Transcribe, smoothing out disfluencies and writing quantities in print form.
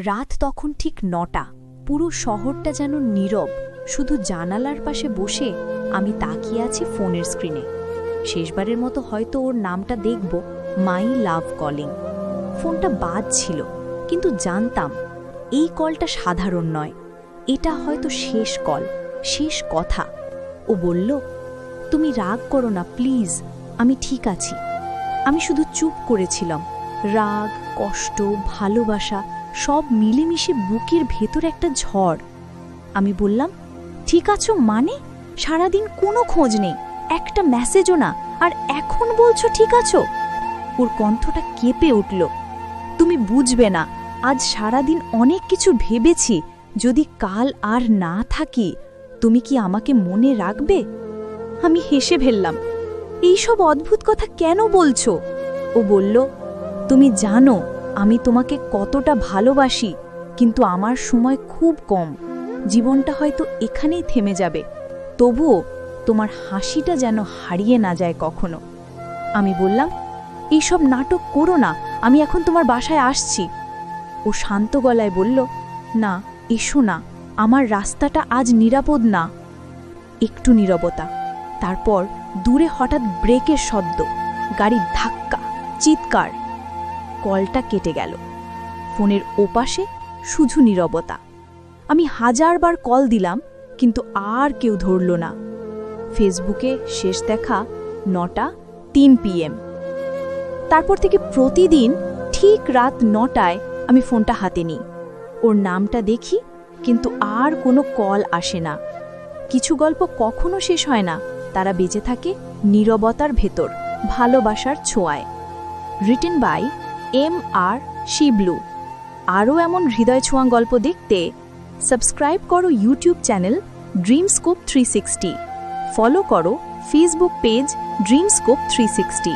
রাত তখন ঠিক ৯টা। পুরো শহরটা যেন নীরব, শুধু জানালার পাশে বসে আমি তাকিয়ে আছি ফোনের স্ক্রিনে। শেষবারের মতো হয়তো ওর নামটা দেখব, মাই লাভ কলিং। ফোনটা বাজছিল, কিন্তু জানতাম এই কলটা সাধারণ নয়, এটা হয়তো শেষ কল, শেষ কথা। ও বলল, তুমি রাগ করো না প্লিজ, আমি ঠিক আছি। আমি শুধু চুপ করেছিলাম। রাগ, কষ্ট, ভালোবাসা সব মিলেমিশে বুকের ভেতর একটা ঝড়। আমি বললাম, ঠিক আছো মানে? সারাদিন কোনো খোঁজ নেই, একটা মেসেজও না, আর এখন বলছো ঠিক আছো? ওর কণ্ঠটা কেঁপে উঠল। তুমি বুঝবে না, আজ সারাদিন অনেক কিছু ভেবেছি। যদি কাল আর না থাকি, তুমি কি আমাকে মনে রাখবে? আমি হেসে ফেললাম। এইসব অদ্ভুত কথা কেন বলছো? ও বলল, তুমি জানো আমি তোমাকে কতটা ভালোবাসি, কিন্তু আমার সময় খুব কম। জীবনটা হয়তো এখানেই থেমে যাবে, তবুও তোমার হাসিটা যেন হারিয়ে না যায় কখনো। আমি বললাম, এইসব নাটক করো না, আমি এখন তোমার বাসায় আসছি। ও শান্ত গলায় বলল, না, এসো না, আমার রাস্তাটা আজ নিরাপদ না। একটু নীরবতা, তারপর দূরে হঠাৎ ব্রেকের শব্দ, গাড়ির ধাক্কা, চিৎকার। কলটা কেটে গেল। ফোনের ওপাশে শুধু নীরবতা। আমি হাজারবার কল দিলাম, কিন্তু আর কেউ ধরল না। ফেসবুকে শেষ দেখা 9:03 PM। তারপর থেকে প্রতিদিন ঠিক রাত 9টায় আমি ফোনটা হাতে নিই। ওর নামটা দেখি, কিন্তু আর কোনো কল আসে না। কিছু গল্প কখনো শেষ হয় না, তারা বেঁচে থাকে নীরবতার ভেতর, ভালোবাসার ছোঁয়ায়। Written by MR Shiblu. আরও এমন হৃদয় ছোঁয়া গল্প দেখতে সাবস্ক্রাইব করো ইউটিউব চ্যানেল ড্রিমস্কোপ 360, ফলো করো ফেসবুক পেজ ড্রিমস্কোপ 360।